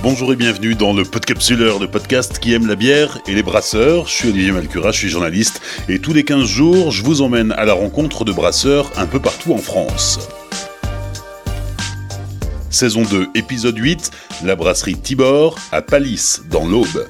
Bonjour et bienvenue dans le Podcapsuleur, le podcast qui aime la bière et les brasseurs. Je suis Olivier Malcura, je suis journaliste et tous les 15 jours, je vous emmène à la rencontre de brasseurs un peu partout en France. Saison 2, épisode 8, la brasserie Tibord à Palisse, dans l'Aube.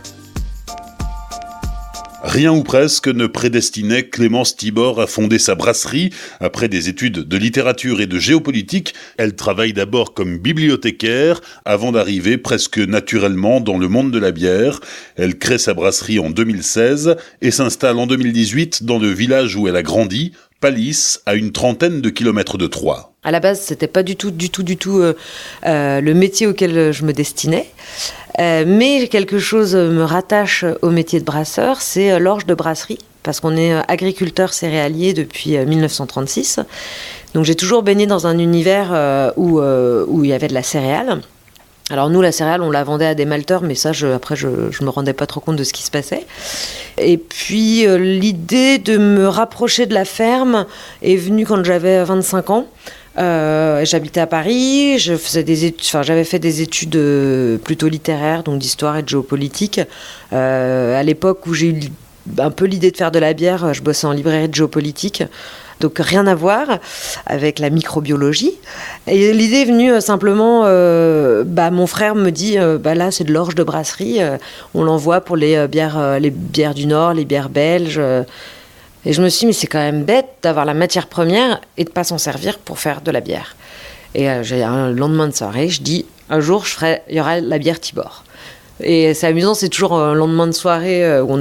Rien ou presque ne prédestinait Clémence Tibord à fonder sa brasserie. Après des études de littérature et de géopolitique, elle travaille d'abord comme bibliothécaire avant d'arriver presque naturellement dans le monde de la bière. Elle crée sa brasserie en 2016 et s'installe en 2018 dans le village où elle a grandi, Palisse, à une trentaine de kilomètres de Troyes. À la base, c'était pas du tout le métier auquel je me destinais. Mais quelque chose me rattache au métier de brasseur, c'est l'orge de brasserie, parce qu'on est agriculteur céréalier depuis 1936. Donc j'ai toujours baigné dans un univers où il y avait de la céréale. Alors nous, la céréale, on la vendait à des malteurs, mais ça, après, je me rendais pas trop compte de ce qui se passait. Et puis, l'idée de me rapprocher de la ferme est venue quand j'avais 25 ans. J'habitais à Paris, j'avais fait des études plutôt littéraires, donc d'histoire et de géopolitique. À l'époque où j'ai eu un peu l'idée de faire de la bière, je bossais en librairie de géopolitique. Donc rien à voir avec la microbiologie. Et l'idée est venue simplement, mon frère me dit, là c'est de l'orge de brasserie, on l'envoie pour les bières du Nord, les bières belges. Et je me suis dit, mais c'est quand même bête d'avoir la matière première et de pas s'en servir pour faire de la bière. Et j'ai un lendemain de soirée, je dis, un jour il y aura la bière Tibord. Et c'est amusant, c'est toujours un lendemain de soirée où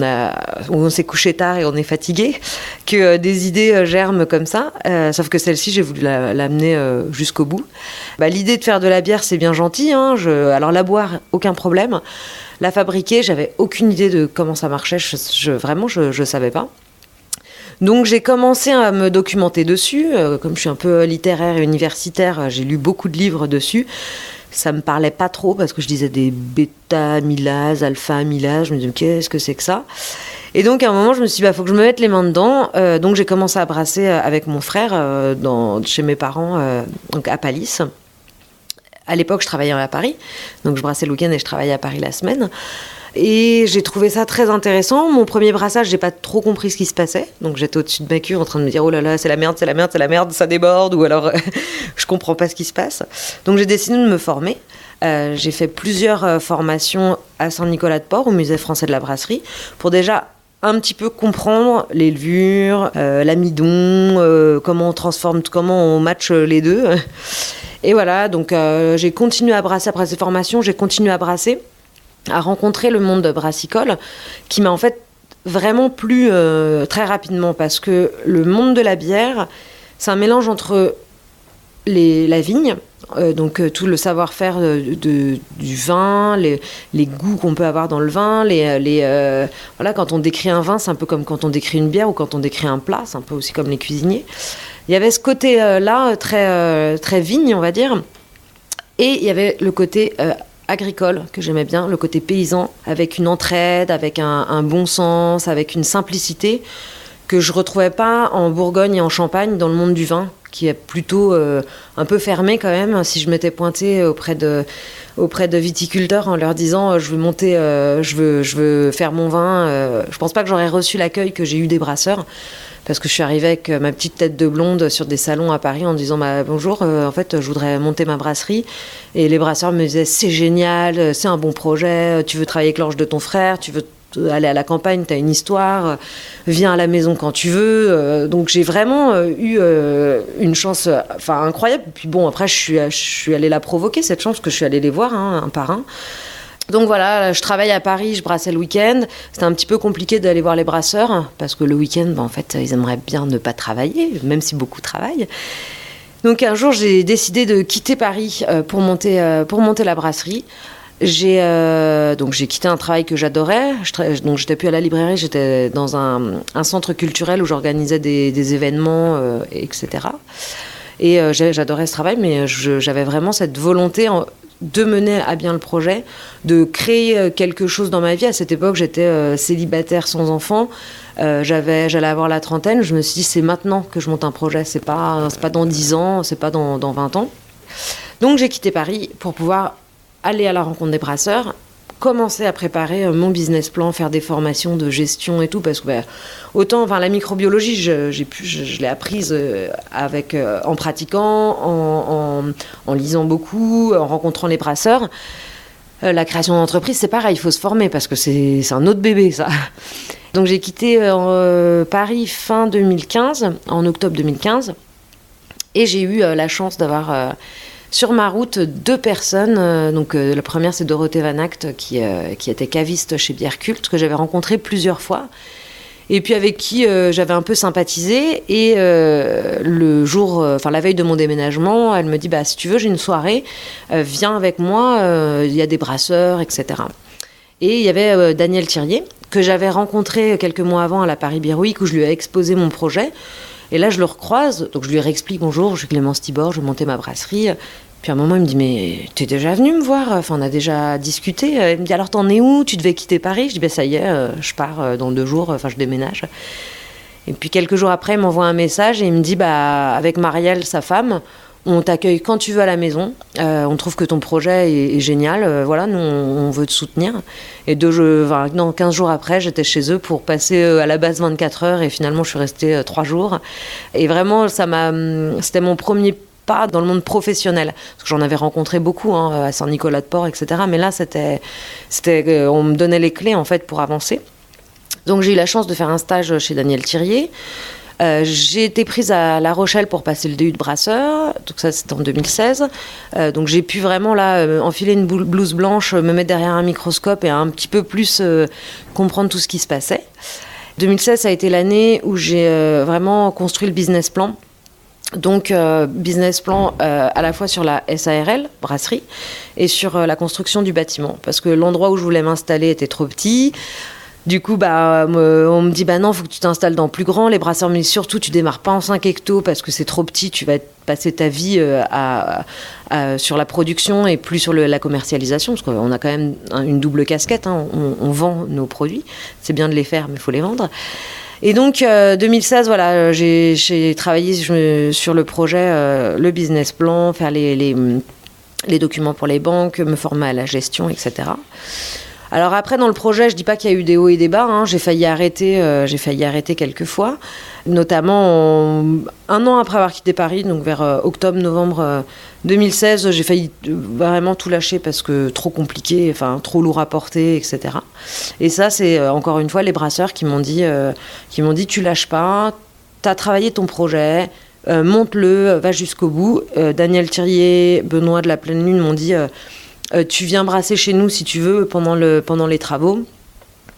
on s'est couché tard et on est fatigué, que des idées germent comme ça. Sauf que celle-ci, j'ai voulu l'amener jusqu'au bout. L'idée de faire de la bière, c'est bien gentil. Alors la boire, aucun problème. La fabriquer, j'avais aucune idée de comment ça marchait. Vraiment, je savais pas. Donc j'ai commencé à me documenter dessus. Comme je suis un peu littéraire et universitaire, j'ai lu beaucoup de livres dessus. Ça me parlait pas trop parce que je disais des bêta-amylases, alpha-amylases. Je me disais, qu'est-ce que c'est que ça ? Et donc à un moment, je me suis dit, faut que je me mette les mains dedans. Donc j'ai commencé à brasser avec mon frère chez mes parents, donc à Palisse. À l'époque, je travaillais à Paris. Donc je brassais le week-end et je travaillais à Paris la semaine. Et j'ai trouvé ça très intéressant. Mon premier brassage, j'ai pas trop compris ce qui se passait. Donc j'étais au-dessus de ma cuve en train de me dire, oh là là, c'est la merde, ça déborde. Ou alors, je comprends pas ce qui se passe. Donc j'ai décidé de me former. J'ai fait plusieurs formations à Saint-Nicolas-de-Port, au Musée français de la brasserie, pour déjà un petit peu comprendre les levures, l'amidon, comment on matche les deux. Et voilà, donc j'ai continué à brasser après ces formations, à rencontrer le monde brassicole qui m'a en fait vraiment plu très rapidement parce que le monde de la bière, c'est un mélange entre la vigne, donc tout le savoir-faire du vin, les goûts qu'on peut avoir dans le vin, quand on décrit un vin, c'est un peu comme quand on décrit une bière ou quand on décrit un plat, c'est un peu aussi comme les cuisiniers. Il y avait ce côté-là très, très vigne, on va dire, et il y avait le côté agricole que j'aimais bien, le côté paysan, avec une entraide, avec un bon sens, avec une simplicité que je retrouvais pas en Bourgogne et en Champagne dans le monde du vin, qui est plutôt un peu fermé quand même. Si je m'étais pointée auprès de viticulteurs en leur disant je veux faire mon vin, je pense pas que j'aurais reçu l'accueil que j'ai eu des brasseurs. Parce que je suis arrivée avec ma petite tête de blonde sur des salons à Paris en disant bonjour, en fait je voudrais monter ma brasserie. Et les brasseurs me disaient c'est génial, c'est un bon projet, tu veux travailler avec l'orge de ton frère, tu veux aller à la campagne, t'as une histoire, viens à la maison quand tu veux. Donc j'ai vraiment eu une chance incroyable. Puis bon, après je suis allée la provoquer, cette chance, que je suis allée les voir un par un. Donc voilà, je travaille à Paris, je brassais le week-end. C'était un petit peu compliqué d'aller voir les brasseurs parce que le week-end, en fait, ils aimeraient bien ne pas travailler, même si beaucoup travaillent. Donc un jour, j'ai décidé de quitter Paris pour monter la brasserie. J'ai quitté un travail que j'adorais. Donc j'étais plus à la librairie, j'étais dans un centre culturel où j'organisais des événements, etc. Et j'adorais ce travail, mais j'avais vraiment cette volonté de mener à bien le projet, de créer quelque chose dans ma vie. À cette époque, j'étais célibataire sans enfant. J'allais avoir la trentaine. Je me suis dit, c'est maintenant que je monte un projet. C'est pas dans 10 ans, c'est pas dans 20 ans. Donc, j'ai quitté Paris pour pouvoir aller à la rencontre des brasseurs, commencer à préparer mon business plan, faire des formations de gestion et tout, parce que autant la microbiologie, je l'ai apprise en pratiquant, en lisant beaucoup, en rencontrant les brasseurs. La création d'entreprise, c'est pareil, il faut se former, parce que c'est un autre bébé, ça. Donc j'ai quitté Paris fin 2015, en octobre 2015, et j'ai eu la chance d'avoir... sur ma route, 2 personnes. La première, c'est Dorothée Van Act, qui était caviste chez Bière Culte, que j'avais rencontrée plusieurs fois. Et puis avec qui j'avais un peu sympathisé. Et la veille de mon déménagement, elle me dit si tu veux, j'ai une soirée, viens avec moi, il y a des brasseurs, etc. Et il y avait Daniel Thirier, que j'avais rencontré quelques mois avant à la Paris Beer Week, où je lui ai exposé mon projet. Et là, je le recroise, donc je lui réexplique: bonjour, je suis Clémence Thibord, je vais monter ma brasserie. Puis à un moment, il me dit: mais t'es déjà venu me voir, on a déjà discuté. Il me dit: alors t'en es où? Tu devais quitter Paris? Je dis: ça y est, je pars dans 2 jours, je déménage. Et puis quelques jours après, il m'envoie un message et il me dit: avec Marielle, sa femme, on t'accueille quand tu veux à la maison. On trouve que ton projet est génial. Nous, on veut te soutenir. Et 15 jours après, j'étais chez eux pour passer à la base 24 heures. Et finalement, je suis restée 3 jours. Et vraiment, c'était mon premier pas dans le monde professionnel. Parce que j'en avais rencontré beaucoup à Saint-Nicolas-de-Port, etc. Mais là, on me donnait les clés, en fait, pour avancer. Donc, j'ai eu la chance de faire un stage chez Daniel Thirier. J'ai été prise à La Rochelle pour passer le DU de brasseur, donc ça c'était en 2016. Donc j'ai pu vraiment enfiler une blouse blanche, me mettre derrière un microscope et un petit peu plus comprendre tout ce qui se passait. 2016, ça a été l'année où j'ai vraiment construit le business plan. Donc business plan à la fois sur la SARL, brasserie, et sur la construction du bâtiment, parce que l'endroit où je voulais m'installer était trop petit. Du coup, on me dit: non, faut que tu t'installes dans plus grand. Les brasseurs me disent: surtout, tu démarres pas en 5 hectos parce que c'est trop petit. Tu vas passer ta vie sur la production et plus sur la commercialisation, parce qu'on a quand même une double casquette. On vend nos produits. C'est bien de les faire, mais il faut les vendre. Et donc, 2016, j'ai travaillé sur le projet, le business plan, faire les documents pour les banques, me former à la gestion, etc. Alors après, dans le projet, je dis pas qu'il y a eu des hauts et des bas. J'ai failli arrêter quelques fois, notamment un an après avoir quitté Paris, donc vers octobre-novembre 2016, j'ai failli vraiment tout lâcher parce que trop compliqué, trop lourd à porter, etc. Et ça, c'est encore une fois les brasseurs qui m'ont dit tu lâches pas, t'as travaillé ton projet, monte-le, va jusqu'au bout. Daniel Thirier, Benoît de la Pleine Lune m'ont dit tu viens brasser chez nous si tu veux pendant les travaux,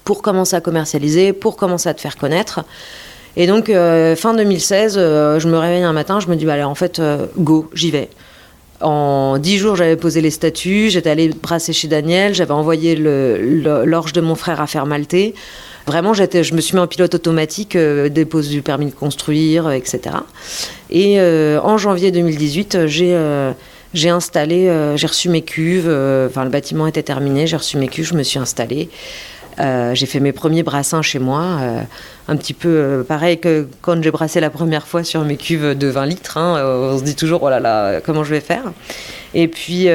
pour commencer à commercialiser, pour commencer à te faire connaître. Et donc fin 2016, je me réveille un matin, je me dis allez, en fait go, j'y vais. En 10 jours, j'avais posé les statuts, j'étais allée brasser chez Daniel, j'avais envoyé l'orge de mon frère à faire malter. Vraiment, je me suis mis en pilote automatique, dépose du permis de construire, etc. Et en janvier 2018, j'ai installé, j'ai reçu mes cuves, le bâtiment était terminé, j'ai reçu mes cuves, je me suis installée. J'ai fait mes premiers brassins chez moi, un petit peu pareil que quand j'ai brassé la première fois sur mes cuves de 20 litres. On se dit toujours, oh là là, comment je vais faire? Et puis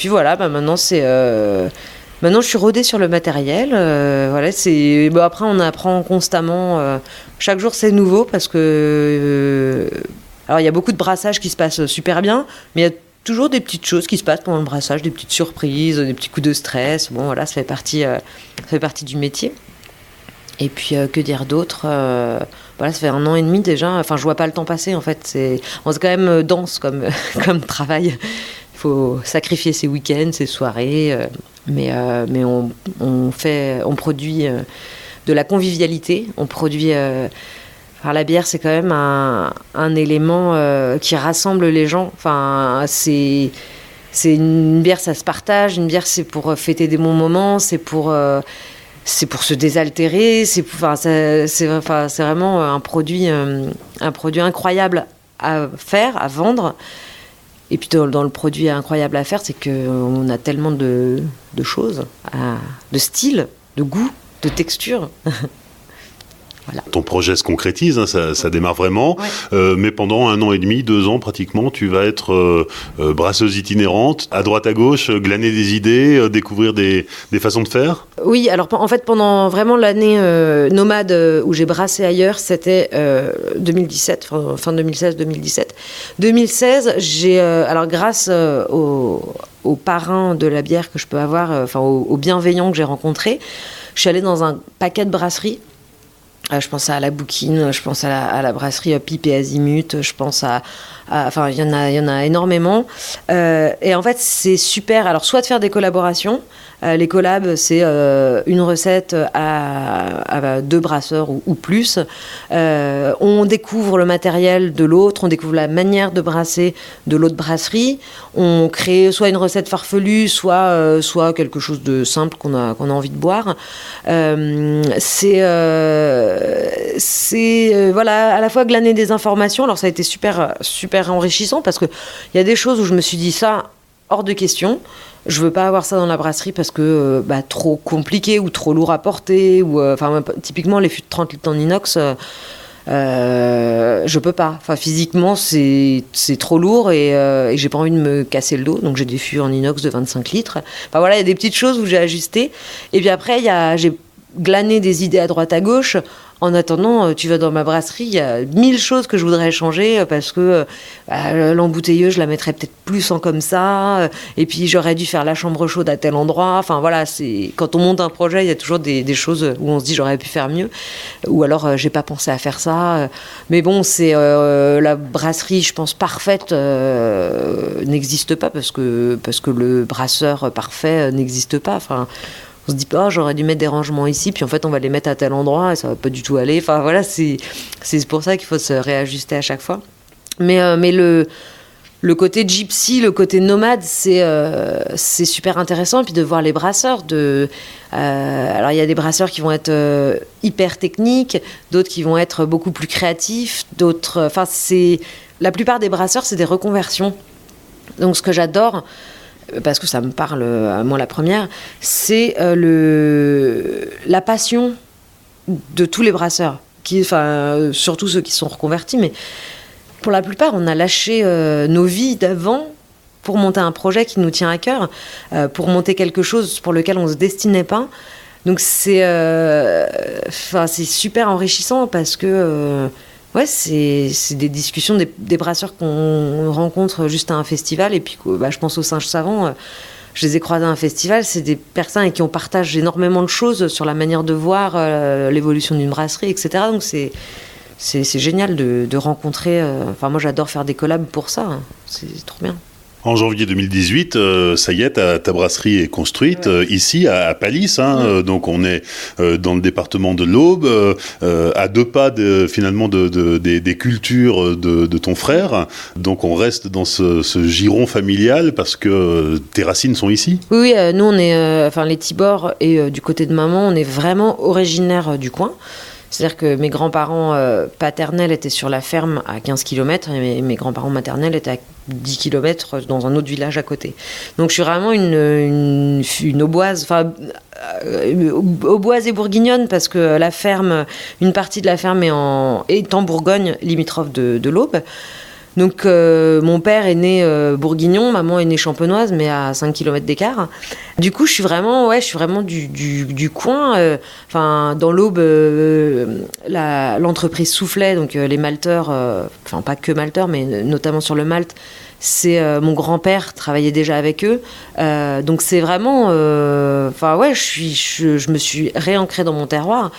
voilà, maintenant maintenant je suis rodée sur le matériel. Après on apprend constamment, chaque jour c'est nouveau parce que... alors il y a beaucoup de brassages qui se passent super bien, mais il y a toujours des petites choses qui se passent pendant le brassage, des petites surprises, des petits coups de stress. Ça fait partie du métier. Et puis, que dire d'autre ça fait 1 an et demi déjà. Je vois pas le temps passer, en fait. C'est quand même dense comme travail. Il faut sacrifier ses week-ends, ses soirées. Mais on produit de la convivialité. On produit... la bière, c'est quand même un élément qui rassemble les gens. C'est une bière, ça se partage. Une bière, c'est pour fêter des bons moments. C'est pour se désaltérer. C'est vraiment un produit incroyable à faire, à vendre. Et puis dans le produit incroyable à faire, c'est qu'on a tellement de choses, de styles, de goûts, de textures. Voilà. Ton projet se concrétise, hein, ça démarre vraiment, ouais. Mais pendant 1 an et demi, 2 ans pratiquement, tu vas être brasseuse itinérante, à droite à gauche, glaner des idées, découvrir des façons de faire. Oui, alors en fait pendant vraiment l'année nomade où j'ai brassé ailleurs, c'était 2017, fin 2016-2017. 2016, j'ai alors grâce aux parrains de la bière que je peux avoir, aux bienveillants que j'ai rencontrés, je suis allée dans un paquet de brasseries. Je pense à la Bouquine, je pense à la brasserie Pipe et Azimut, je pense enfin il y en a énormément. Et en fait c'est super. Alors soit de faire des collaborations. Les collabs, c'est une recette à 2 brasseurs ou plus. On découvre le matériel de l'autre, on découvre la manière de brasser de l'autre brasserie. On crée soit une recette farfelue, soit quelque chose de simple qu'on a envie de boire. C'est voilà, à la fois glaner des informations. Alors ça a été super enrichissant parce qu'il y a des choses où je me suis dit ça, hors de question. Je veux pas avoir ça dans la brasserie parce que trop compliqué ou trop lourd à porter ou typiquement les fûts de 30 litres en inox je peux pas. Enfin physiquement c'est trop lourd et j'ai pas envie de me casser le dos, donc j'ai des fûts en inox de 25 litres. Enfin voilà, il y a des petites choses où j'ai ajusté et puis après j'ai glané des idées à droite à gauche. En attendant, tu vas dans ma brasserie, il y a 1000 choses que je voudrais changer parce que l'embouteilleuse, je la mettrais peut-être plus en comme ça. Et puis, j'aurais dû faire la chambre chaude à tel endroit. Enfin, voilà, quand on monte un projet, il y a toujours des choses où on se dit j'aurais pu faire mieux. Ou alors, j'ai pas pensé à faire ça. Mais bon, c'est la brasserie, je pense, parfaite n'existe pas parce que le brasseur parfait n'existe pas. Enfin... On se dit pas, j'aurais dû mettre des rangements ici, puis en fait on va les mettre à tel endroit et ça va pas du tout aller. Enfin voilà, c'est pour ça qu'il faut se réajuster à chaque fois. Mais le côté gypsy, le côté nomade, c'est super intéressant. Et puis de voir les brasseurs. Alors il y a des brasseurs qui vont être hyper techniques, d'autres qui vont être beaucoup plus créatifs, d'autres. Enfin la plupart des brasseurs, c'est des reconversions. Donc ce que j'adore, parce que ça me parle à moi la première, c'est la passion de tous les brasseurs, surtout ceux qui sont reconvertis, mais pour la plupart, on a lâché nos vies d'avant pour monter un projet qui nous tient à cœur, pour monter quelque chose pour lequel on ne se destinait pas. Donc c'est super enrichissant parce que... Ouais, c'est des discussions des brasseurs qu'on rencontre juste à un festival. Et puis, je pense aux Singes Savants. Je les ai croisés à un festival. C'est des personnes avec qui on partage énormément de choses sur la manière de voir l'évolution d'une brasserie, etc. Donc, c'est génial de rencontrer... moi, j'adore faire des collabs pour ça. C'est trop bien. En janvier 2018, ça y est, ta brasserie est construite ici à Palisse. Donc on est dans le département de l'Aube, à 2 pas finalement des cultures de ton frère. Donc on reste dans ce giron familial parce que tes racines sont ici. Oui, nous on est, les Thibord et du côté de maman, on est vraiment originaires du coin. C'est-à-dire que mes grands-parents paternels étaient sur la ferme à 15 km et mes grands-parents maternels étaient à 10 km dans un autre village à côté. Donc je suis vraiment une auboise, auboise et bourguignonne parce que la ferme, une partie de la ferme est en Bourgogne, limitrophe de l'Aube. Donc mon père est né bourguignon, maman est née champenoise, mais à 5 km d'écart. Du coup, je suis vraiment du coin. Dans l'Aube, l'entreprise Soufflet, donc les malteurs, pas que malteurs, mais notamment sur le malt, c'est mon grand-père travaillait déjà avec eux. Donc c'est vraiment... je me suis réancrée dans mon terroir.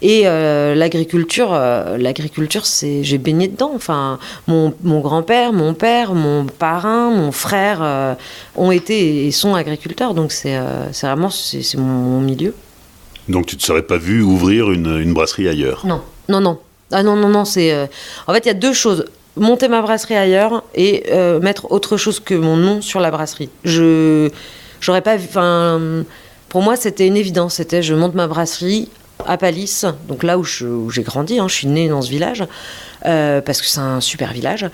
Et l'agriculture, j'ai baigné dedans. Enfin, mon grand-père, mon père, mon parrain, mon frère ont été et sont agriculteurs. Donc c'est vraiment mon milieu. Donc tu ne te serais pas vu ouvrir une brasserie ailleurs ? Non. Ah non. C'est en fait il y a 2 choses. Monter ma brasserie ailleurs et mettre autre chose que mon nom sur la brasserie. J'aurais pas. Pour moi, c'était une évidence. C'était je monte ma brasserie à Palisse, donc là où j'ai grandi, je suis née dans ce village, parce que c'est un super village.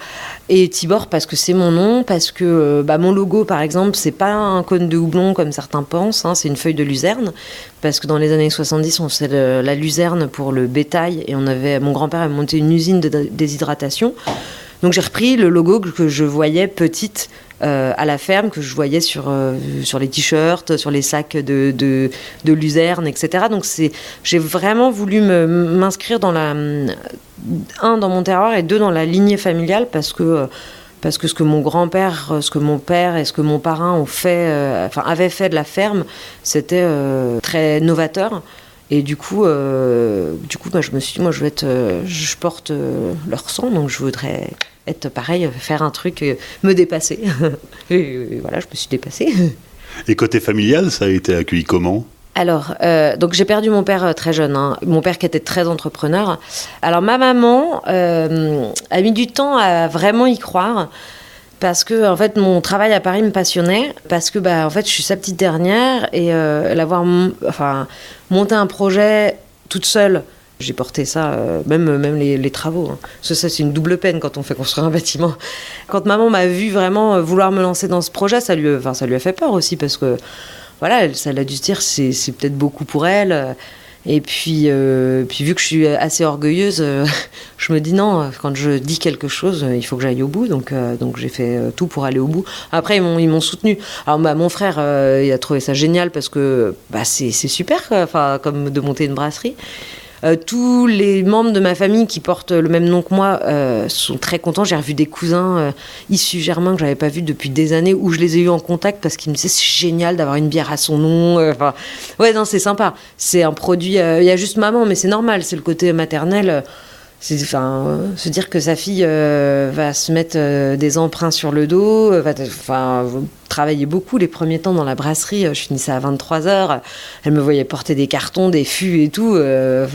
Et Tibor parce que c'est mon nom, parce que mon logo par exemple, c'est pas un cône de houblon comme certains pensent, c'est une feuille de luzerne, parce que dans les années 70, on faisait la luzerne pour le bétail, et mon grand-père a monté une usine de déshydratation. Donc j'ai repris le logo que je voyais petite à la ferme, que je voyais sur les t-shirts, sur les sacs de luzerne, etc. Donc j'ai vraiment voulu m'inscrire dans dans mon terroir, et 2, dans la lignée familiale, parce que ce que mon grand-père, ce que mon père et ce que mon parrain avaient fait de la ferme, c'était très novateur. Et du coup, je me suis dit, moi, je porte leur sang, donc je voudrais être pareil, faire un truc, me dépasser. Et voilà, je me suis dépassée. Et côté familial, ça a été accueilli comment ? Alors, donc j'ai perdu mon père très jeune, mon père qui était très entrepreneur. Alors ma maman a mis du temps à vraiment y croire, parce que en fait mon travail à Paris me passionnait, parce que en fait je suis sa petite dernière, et l'avoir monté un projet toute seule. J'ai porté ça, même les travaux. Ça, c'est une double peine quand on fait construire un bâtiment. Quand maman m'a vu vraiment vouloir me lancer dans ce projet, ça lui a fait peur aussi, parce que voilà, ça l'a dû se dire, c'est peut-être beaucoup pour elle. Et puis vu que je suis assez orgueilleuse, je me dis non, quand je dis quelque chose, il faut que j'aille au bout. Donc j'ai fait tout pour aller au bout. Après, ils m'ont soutenu. Alors mon frère, il a trouvé ça génial, parce que c'est super, comme de monter une brasserie. Tous les membres de ma famille qui portent le même nom que moi sont très contents. J'ai revu des cousins issus germains que j'avais pas vus depuis des années, où je les ai eus en contact, parce qu'ils me disaient c'est génial d'avoir une bière à son nom. C'est sympa. C'est un produit. Il y a juste maman, mais c'est normal. C'est le côté maternel. Se dire que sa fille va se mettre des emprunts sur le dos, travailler beaucoup les premiers temps dans la brasserie. Je finissais à 23h, elle me voyait porter des cartons, des fûts et tout.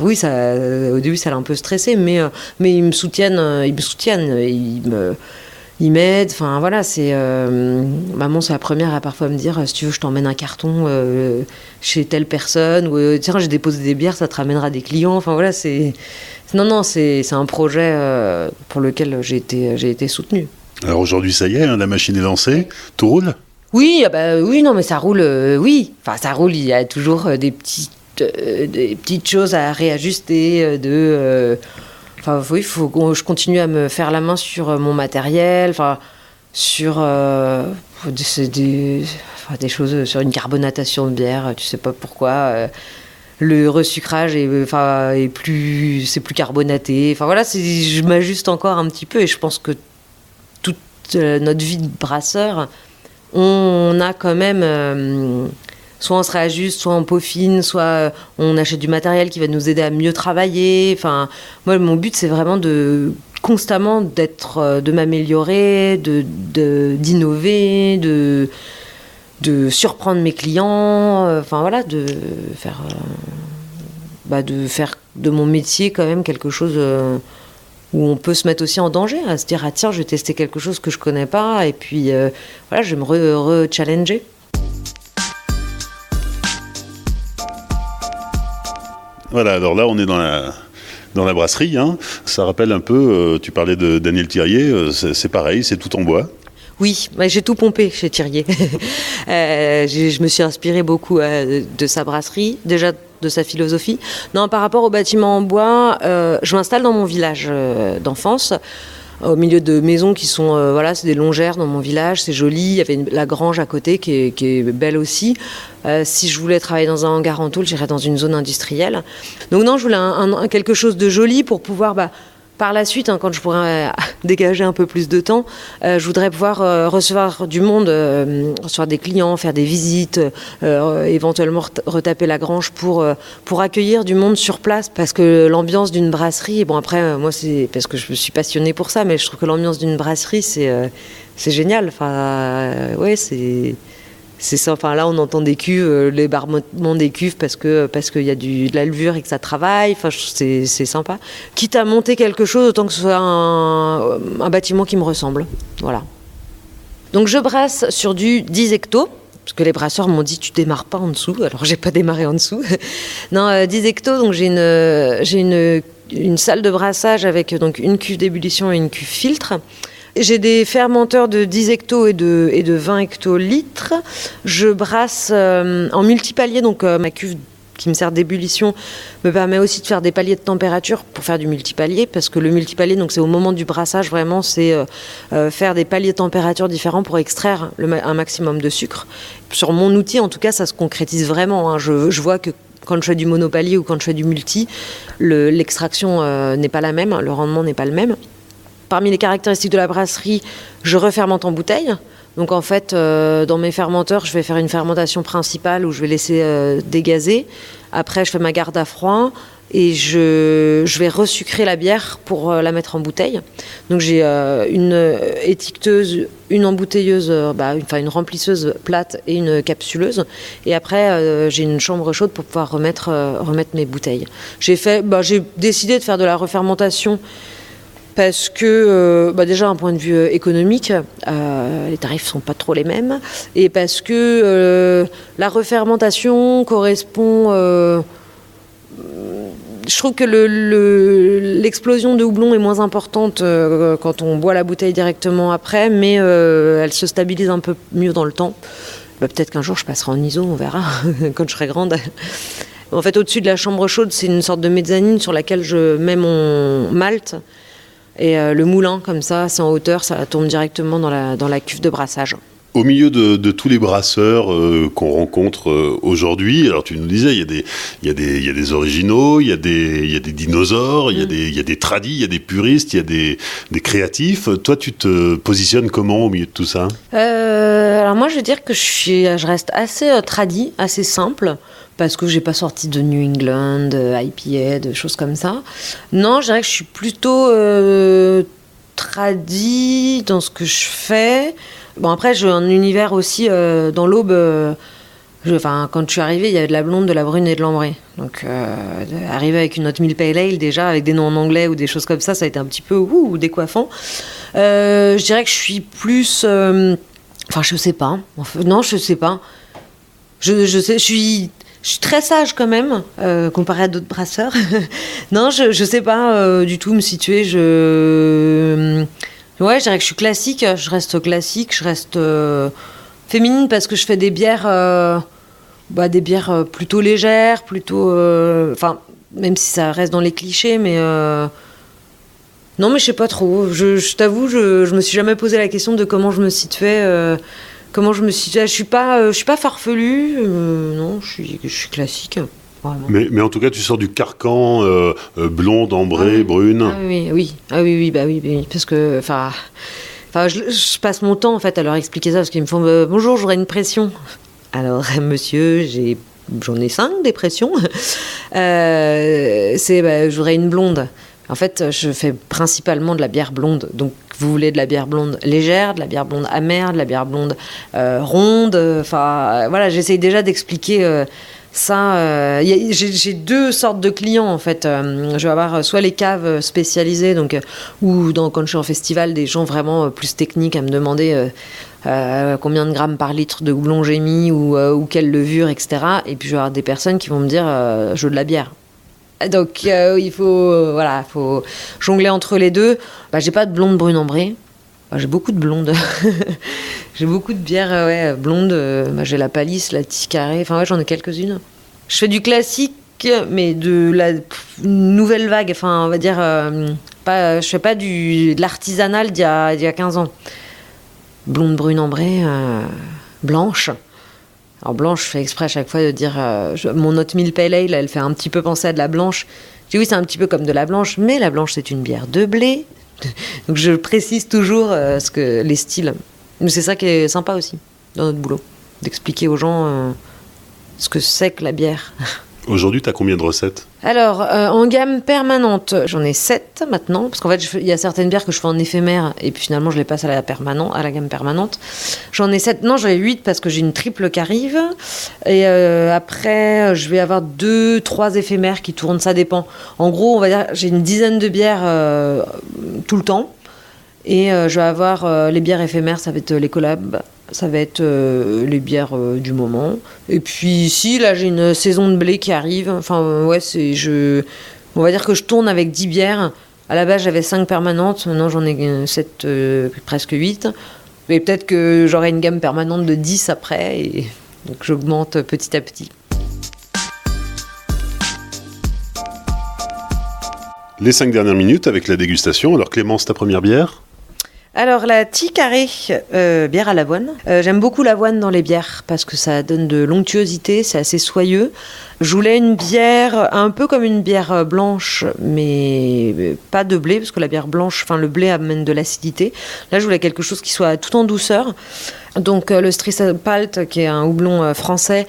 Oui, au début ça l'a un peu stressé, mais ils me soutiennent, ils m'aident. Maman, c'est la première à parfois me dire si tu veux je t'emmène un carton chez telle personne, ou tiens, j'ai déposé des bières, ça te ramènera des clients. C'est un projet pour lequel j'ai été soutenue. Alors aujourd'hui, ça y est, la machine est lancée, tout roule ? Oui, oui, non, mais ça roule, oui. Ça roule, il y a toujours des petites choses à réajuster, oui, il faut que je continue à me faire la main sur mon matériel, sur des choses, sur une carbonatation de bière, tu sais pas pourquoi. Le resucrage c'est plus carbonaté. Je m'ajuste encore un petit peu, et je pense que toute notre vie de brasseur, on a quand même soit on se réajuste, soit on peaufine, soit on achète du matériel qui va nous aider à mieux travailler. Moi, mon but, c'est vraiment de constamment de m'améliorer, d'innover, de surprendre mes clients, de faire de mon métier quand même quelque chose où on peut se mettre aussi en danger, à se dire tiens, je vais tester quelque chose que je connais pas, et puis je vais me re-challenger. Voilà, alors là on est dans la brasserie, Ça rappelle un peu, tu parlais de Daniel Thirier, c'est pareil, c'est tout en bois. Oui, j'ai tout pompé chez Thirier. Je me suis inspirée beaucoup de sa brasserie, déjà de sa philosophie. Non, par rapport au bâtiment en bois, je m'installe dans mon village d'enfance, au milieu de maisons qui sont, c'est des longères dans mon village, c'est joli. Il y avait la grange à côté qui est belle aussi. Si je voulais travailler dans un hangar en tôle, j'irais dans une zone industrielle. Donc non, je voulais quelque chose de joli pour pouvoir... par la suite, quand je pourrais dégager un peu plus de temps, je voudrais pouvoir recevoir du monde, recevoir des clients, faire des visites, éventuellement retaper la grange pour accueillir du monde sur place. Parce que l'ambiance d'une brasserie, après, moi, c'est parce que je me suis passionnée pour ça, mais je trouve que l'ambiance d'une brasserie, c'est génial. C'est ça. Là, on entend des cuves, les barbements des cuves parce qu'il y a de la levure et que ça travaille. C'est sympa. Quitte à monter quelque chose, autant que ce soit un bâtiment qui me ressemble. Voilà. Donc, je brasse sur du 10 hectos. Parce que les brasseurs m'ont dit tu démarres pas en dessous, alors j'ai pas démarré en dessous. Non, 10 hectos, donc j'ai une salle de brassage avec donc une cuve d'ébullition et une cuve filtre. J'ai des fermenteurs de 10 hectos et de 20 hectolitres. Je brasse en multipalier, donc ma cuve qui me sert d'ébullition me permet aussi de faire des paliers de température pour faire du multipalier, parce que le multipalier, donc c'est au moment du brassage, vraiment, c'est faire des paliers de température différents pour extraire un maximum de sucre. Sur mon outil, en tout cas, ça se concrétise vraiment. Je vois que quand je fais du monopalier ou quand je fais du multi, l'extraction n'est pas la même, le rendement n'est pas le même. Parmi les caractéristiques de la brasserie, je refermente en bouteille. Donc en fait, dans mes fermenteurs, je vais faire une fermentation principale où je vais laisser dégazer. Après, je fais ma garde à froid et je vais resucrer la bière pour la mettre en bouteille. Donc j'ai une étiqueteuse, une embouteilleuse, une remplisseuse plate et une capsuleuse. Et après, j'ai une chambre chaude pour pouvoir remettre mes bouteilles. J'ai décidé de faire de la refermentation parce que, déjà, un point de vue économique, les tarifs ne sont pas trop les mêmes. Et parce que la refermentation correspond... je trouve que l'explosion de houblon est moins importante quand on boit la bouteille directement après, mais elle se stabilise un peu mieux dans le temps. Peut-être qu'un jour, je passerai en ISO, on verra, quand je serai grande. En fait, au-dessus de la chambre chaude, c'est une sorte de mezzanine sur laquelle je mets mon malt. Et le moulin, comme ça, c'est en hauteur, ça tombe directement dans la cuve de brassage. Au milieu de tous les brasseurs qu'on rencontre aujourd'hui, alors tu nous disais, il y a des originaux, il y a des dinosaures, il y a des tradis, il y a des puristes, il y a des créatifs. Toi, tu te positionnes comment au milieu de tout ça ? Alors moi, je veux dire que je reste assez tradi, assez simple, parce que j'ai pas sorti de New England, IPA, de choses comme ça. Non, je dirais que je suis plutôt tradi dans ce que je fais. Bon, après, j'ai un univers aussi dans l'Aube. Quand je suis arrivée, il y avait de la blonde, de la brune et de l'ambrée. Donc, arriver avec une Oatmeal Pale Ale, déjà, avec des noms en anglais ou des choses comme ça a été un petit peu décoiffant. Je dirais que je suis plus... je sais pas. Non, je sais pas. Je suis très sage quand même, comparé à d'autres brasseurs. Non, je sais pas du tout me situer. Ouais, je dirais que je suis classique, je reste féminine parce que je fais des bières, plutôt légères, plutôt... même si ça reste dans les clichés, mais... Non, mais je sais pas trop. Je t'avoue, je me suis jamais posé la question de comment je me situais. Je suis pas farfelue, non, je suis classique. Mais en tout cas, tu sors du carcan blonde, ambrée, brune. Oui, parce que, je passe mon temps en fait à leur expliquer ça parce qu'ils me font bonjour, j'aurais une pression. Alors, monsieur, j'en ai 5 des pressions. J'aurais une blonde. En fait, je fais principalement de la bière blonde. Donc, vous voulez de la bière blonde légère, de la bière blonde amère, de la bière blonde ronde. J'essaye déjà d'expliquer ça. J'ai 2 sortes de clients, en fait. Je vais avoir soit les caves spécialisées, quand je suis en festival, des gens vraiment plus techniques à me demander combien de grammes par litre de houblon j'ai mis ou quelle levure, etc. Et puis, je vais avoir des personnes qui vont me dire je veux de la bière. Donc il faut jongler entre les deux. J'ai pas de blonde brune ambrée. J'ai beaucoup de blondes. J'ai beaucoup de bières blondes. J'ai la Palisse, la Ticaré. J'en ai quelques-unes. Je fais du classique, mais de la nouvelle vague. On va dire je fais pas de l'artisanal d'il y a 15 ans. Blonde brune ambrée, blanche. Alors blanche, je fais exprès à chaque fois de dire mon Oatmeal Pale Ale, elle fait un petit peu penser à de la blanche. Je dis oui, c'est un petit peu comme de la blanche, mais la blanche c'est une bière de blé. Donc je précise toujours les styles. Mais c'est ça qui est sympa aussi dans notre boulot, d'expliquer aux gens ce que c'est que la bière. Aujourd'hui, tu as combien de recettes ? Alors, en gamme permanente, j'en ai 7 maintenant, parce qu'en fait, il y a certaines bières que je fais en éphémère, et puis finalement, je les passe à la gamme permanente. J'en ai 7, non, j'en ai 8 parce que j'ai une triple qui arrive, et après, je vais avoir 2-3 éphémères qui tournent, ça dépend. En gros, on va dire, j'ai une dizaine de bières tout le temps, et je vais avoir les bières éphémères, ça va être les collabs, Ça va être les bières du moment. Et puis ici, là, j'ai une saison de blé qui arrive. Enfin, ouais, on va dire que je tourne avec 10 bières. À la base, j'avais 5 permanentes. Maintenant, j'en ai 7, presque 8. Et peut-être que j'aurai une gamme permanente de 10 après. Et donc, j'augmente petit à petit. Les 5 dernières minutes avec la dégustation. Alors Clémence, ta première bière ? Alors la Ticaré, bière à l'avoine. J'aime beaucoup l'avoine dans les bières parce que ça donne de l'onctuosité, c'est assez soyeux. Je voulais une bière un peu comme une bière blanche, mais pas de blé, parce que la bière blanche, le blé amène de l'acidité. Là, je voulais quelque chose qui soit tout en douceur. Donc le Strisapalt, qui est un houblon français,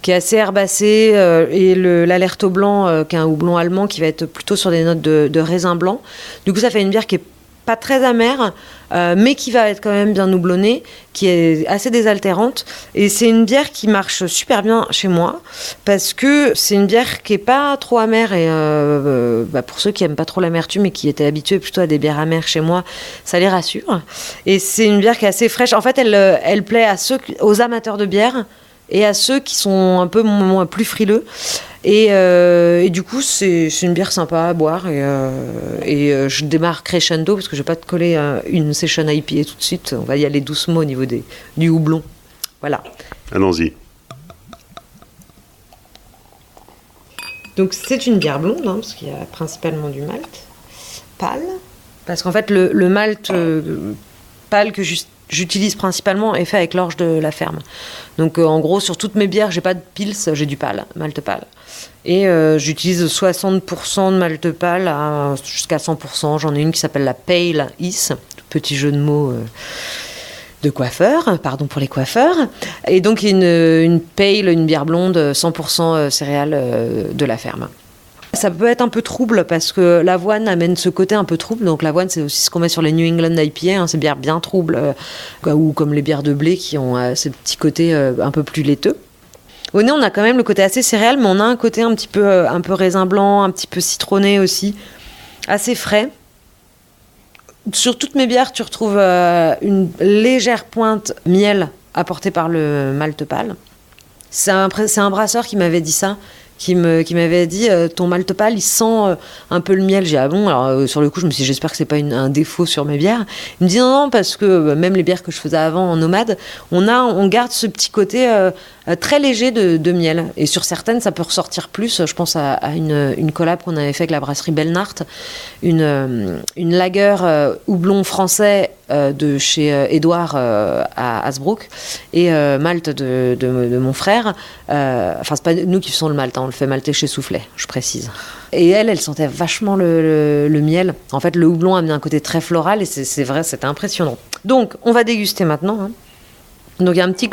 qui est assez herbacé, et l'Alerto blanc, qui est un houblon allemand, qui va être plutôt sur des notes de raisin blanc. Du coup, ça fait une bière qui est pas très amère, mais qui va être quand même bien houblonnée, qui est assez désaltérante. Et c'est une bière qui marche super bien chez moi, parce que c'est une bière qui est pas trop amère. Et pour ceux qui aiment pas trop l'amertume et qui étaient habitués plutôt à des bières amères chez moi, ça les rassure. Et c'est une bière qui est assez fraîche. En fait, elle plaît aux amateurs de bière et à ceux qui sont un peu plus frileux. Et du coup, c'est une bière sympa à boire. Et je démarre crescendo parce que je ne vais pas te coller une session IPA tout de suite. On va y aller doucement au niveau du houblon. Voilà. Allons-y. Donc, c'est une bière blonde, parce qu'il y a principalement du malt pâle. Parce qu'en fait, le malt pâle que j'utilise principalement est fait avec l'orge de la ferme. Donc en gros, sur toutes mes bières, j'ai pas de pils, j'ai du pâle, malt pâle. Et j'utilise 60% de malt pâle jusqu'à 100%. J'en ai une qui s'appelle la Pale Is, petit jeu de mots de coiffeur, pardon pour les coiffeurs. Et donc une Pale, une bière blonde, 100% céréales de la ferme. Ça peut être un peu trouble parce que l'avoine amène ce côté un peu trouble. Donc l'avoine, c'est aussi ce qu'on met sur les New England IPA, ces bières bien troubles, ou comme les bières de blé qui ont ce petit côté un peu plus laiteux. Au nez, on a quand même le côté assez céréal, mais on a un côté un peu raisin blanc, un petit peu citronné aussi, assez frais. Sur toutes mes bières, tu retrouves une légère pointe miel apportée par le malt pâle. C'est un brasseur qui m'avait dit ça. Qui m'avait dit ton malt pâle il sent un peu le miel. J'ai dit ah bon. Alors sur le coup je me suis dit j'espère que c'est pas un défaut sur mes bières. Il me dit non parce que même les bières que je faisais avant en nomade, on garde ce petit côté très léger de miel, et sur certaines ça peut ressortir plus. Je pense à une collab qu'on avait fait avec la brasserie Belnart, une lager houblon français de chez Édouard à Hasbrook, et malt de mon frère. Enfin, c'est pas nous qui faisons le malt, on le fait malter chez Soufflet, je précise. Et elle sentait vachement le miel. En fait, le houblon a mis un côté très floral, et c'est vrai, c'était impressionnant. Donc, on va déguster maintenant. Donc, il y a un petit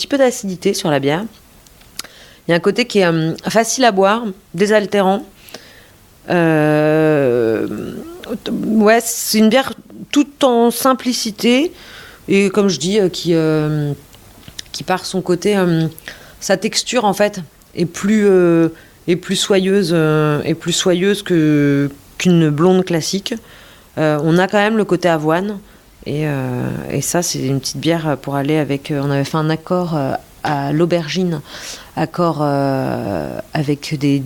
peu d'acidité sur la bière. Il y a un côté qui est facile à boire, désaltérant. Ouais, c'est une bière tout en simplicité, et comme je dis, qui par son côté, sa texture en fait est plus soyeuse qu'une blonde classique. On a quand même le côté avoine, et ça c'est une petite bière pour aller avec. On avait fait un accord à l'aubergine, accord avec des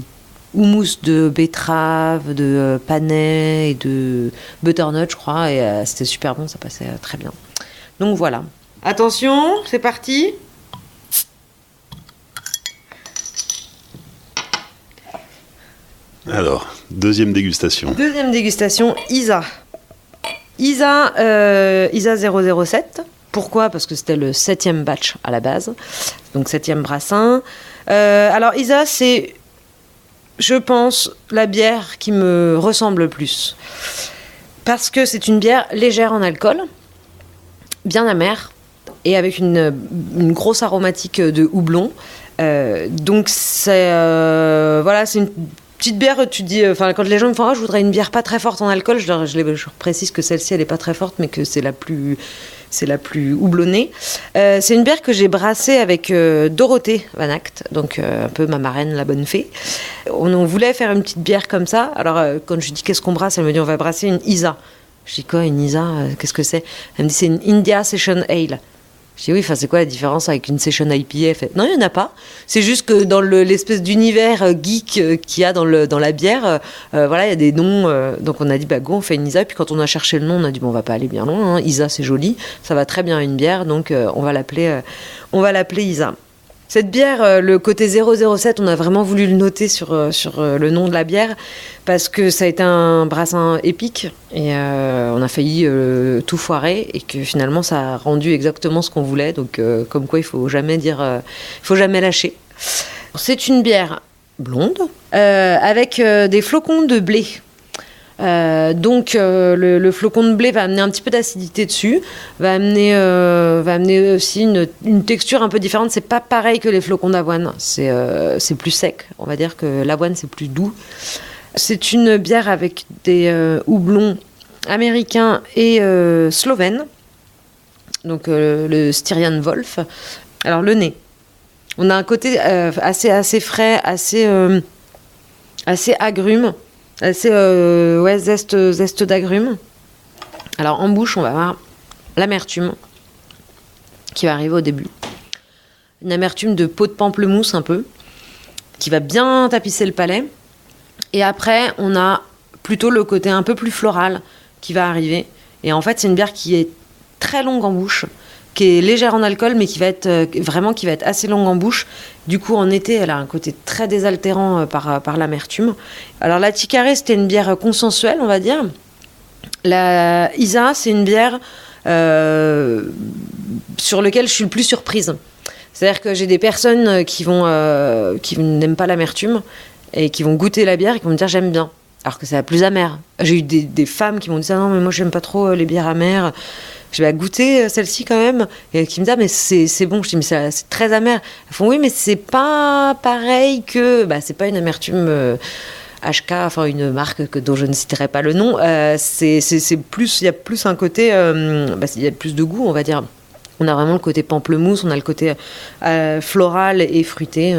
houmous de betterave, de panais et de butternut, je crois, et c'était super bon, ça passait très bien. Donc voilà. Attention, c'est parti. Alors, deuxième dégustation. Deuxième dégustation, Isa. Isa 007. Pourquoi ? Parce que c'était le 7e batch à la base, donc 7e brassin. Alors Isa, c'est, je pense, la bière qui me ressemble le plus. Parce que c'est une bière légère en alcool, bien amère, et avec une grosse aromatique de houblon. Donc c'est une petite bière, tu dis, quand les gens me font je voudrais une bière pas très forte en alcool, je précise que celle-ci elle est pas très forte, mais que c'est la plus houblonnée. C'est une bière que j'ai brassée avec Dorothée Van Act, donc un peu ma marraine, la bonne fée. On voulait faire une petite bière comme ça. Alors quand je lui dis qu'est-ce qu'on brasse, elle me dit on va brasser une Isa. Je dis quoi, une Isa, qu'est-ce que c'est ? Elle me dit c'est une India Session Ale. Je dis oui, c'est quoi la différence avec une session IPA? Elle fait, non, il n'y en a pas. C'est juste que dans l'espèce d'univers geek qu'il y a dans la bière, voilà, il y a des noms. Donc on a dit, go, on fait une ISA. Et puis quand on a cherché le nom, on a dit, on va pas aller bien loin. Hein. ISA, c'est joli, ça va très bien à une bière. Donc on va l'appeler ISA. Cette bière, le côté 007, on a vraiment voulu le noter sur le nom de la bière parce que ça a été un brassin épique et on a failli tout foirer et que finalement ça a rendu exactement ce qu'on voulait. Donc comme quoi il faut jamais lâcher. C'est une bière blonde avec des flocons de blé. Donc le flocon de blé va amener un petit peu d'acidité dessus, va amener aussi une texture un peu différente. C'est pas pareil que les flocons d'avoine, c'est plus sec, on va dire que l'avoine c'est plus doux. C'est une bière avec des houblons américains et slovènes, donc le Styrian Wolf. Alors le nez, on a un côté assez frais, assez agrume. C'est zeste d'agrumes. Alors en bouche, on va avoir l'amertume qui va arriver au début. Une amertume de peau de pamplemousse un peu, qui va bien tapisser le palais. Et après, on a plutôt le côté un peu plus floral qui va arriver. Et en fait, c'est une bière qui est très longue en bouche, qui est légère en alcool, mais qui va être assez longue en bouche. Du coup, en été, elle a un côté très désaltérant par l'amertume. Alors, la Ticaré, c'était une bière consensuelle, on va dire. La Isa, c'est une bière sur laquelle je suis le plus surprise. C'est-à-dire que j'ai des personnes qui n'aiment pas l'amertume et qui vont goûter la bière et qui vont me dire « j'aime bien ». Alors que c'est la plus amère. J'ai eu des femmes qui m'ont dit « non, mais moi, j'aime pas trop les bières amères ». Je vais goûter celle-ci quand même. Et qui me dit, mais c'est bon. Je dis, mais c'est très amer. Elles font, oui, mais c'est pas pareil que. C'est pas une amertume HK, enfin une marque dont je ne citerai pas le nom. C'est plus. Il y a plus un côté. Il y a plus de goût, on va dire. On a vraiment le côté pamplemousse, on a le côté floral et fruité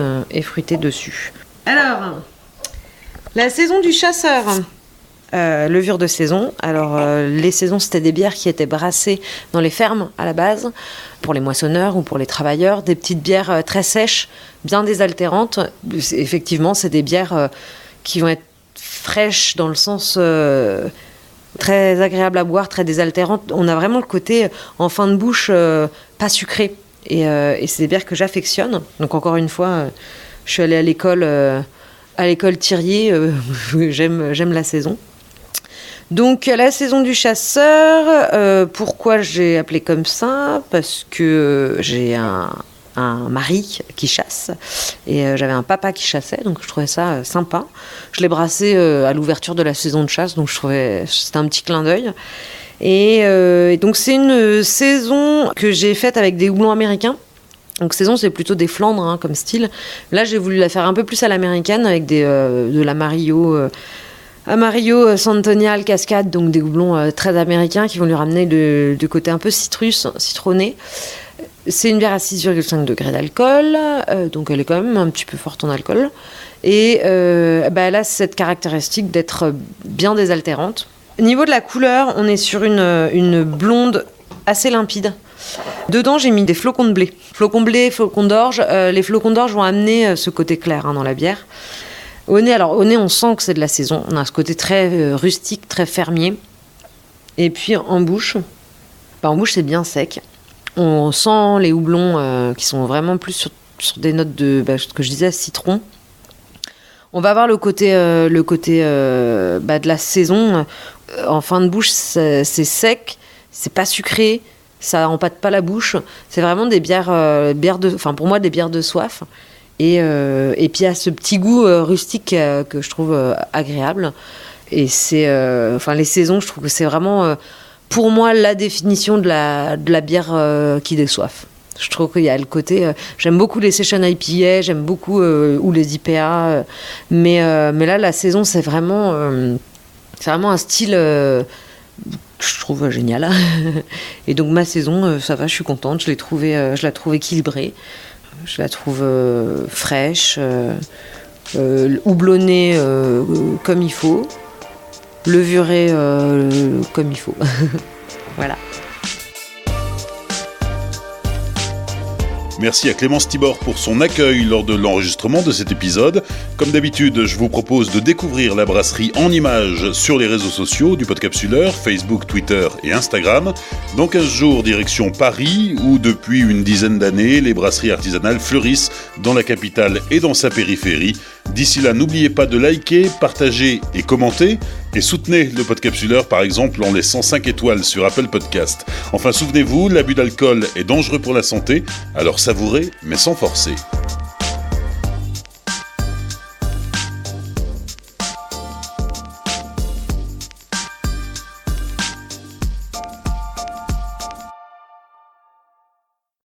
dessus. Alors, la saison du chasseur. Levure de saison. Alors, les saisons, c'était des bières qui étaient brassées dans les fermes à la base, pour les moissonneurs ou pour les travailleurs. Des petites bières très sèches, bien désaltérantes. Effectivement, c'est des bières qui vont être fraîches dans le sens très agréable à boire, très désaltérantes. On a vraiment le côté en fin de bouche pas sucré. Et c'est des bières que j'affectionne. Donc, encore une fois, je suis allée à l'école Thirier. J'aime la saison. Donc la saison du chasseur, pourquoi j'ai appelé comme ça? Parce que j'ai un mari qui chasse et j'avais un papa qui chassait, donc je trouvais ça sympa. Je l'ai brassé à l'ouverture de la saison de chasse, donc je trouvais c'était un petit clin d'œil. Et donc c'est une saison que j'ai faite avec des houblons américains. Donc saison, c'est plutôt des Flandres comme style. Là, j'ai voulu la faire un peu plus à l'américaine avec de l'Amarillo Centennial Cascade, donc des houblons très américains qui vont lui ramener du côté un peu citronné. C'est une bière à 6,5 degrés d'alcool, donc elle est quand même un petit peu forte en alcool. Et elle a cette caractéristique d'être bien désaltérante. Au niveau de la couleur, on est sur une blonde assez limpide. Dedans, j'ai mis des flocons de blé. Flocons de blé, flocons d'orge. Les flocons d'orge vont amener ce côté clair dans la bière. Au nez, on sent que c'est de la saison. On a ce côté très rustique, très fermier. Et puis en bouche, c'est bien sec. On sent les houblons qui sont vraiment plus sur des notes de, ce que je disais, citron. On va avoir le côté de la saison. En fin de bouche, c'est sec, c'est pas sucré, ça empâte pas la bouche. C'est vraiment des bières pour moi, des bières de soif. Et puis il y a ce petit goût rustique que je trouve agréable. Et c'est, les saisons, je trouve que c'est vraiment, pour moi, la définition de la bière qui déçoive. Je trouve qu'il y a le côté... j'aime beaucoup les session IPA, j'aime beaucoup ou les IPA. Mais là, la saison, c'est vraiment un style que je trouve génial. Et donc ma saison, ça va, je suis contente. Je la trouve équilibrée. Je la trouve fraîche, houblonnée comme il faut, levurée comme il faut. Voilà. Merci à Clémence Tibord pour son accueil lors de l'enregistrement de cet épisode. Comme d'habitude, je vous propose de découvrir la brasserie en images sur les réseaux sociaux du Podcapsuleur, Facebook, Twitter et Instagram. Dans 15 jours, direction Paris, où depuis une dizaine d'années, les brasseries artisanales fleurissent dans la capitale et dans sa périphérie. D'ici là, n'oubliez pas de liker, partager et commenter. Et soutenez le Podcapsuleur par exemple en laissant 5 étoiles sur Apple Podcast. Enfin souvenez-vous, l'abus d'alcool est dangereux pour la santé, alors savourez mais sans forcer.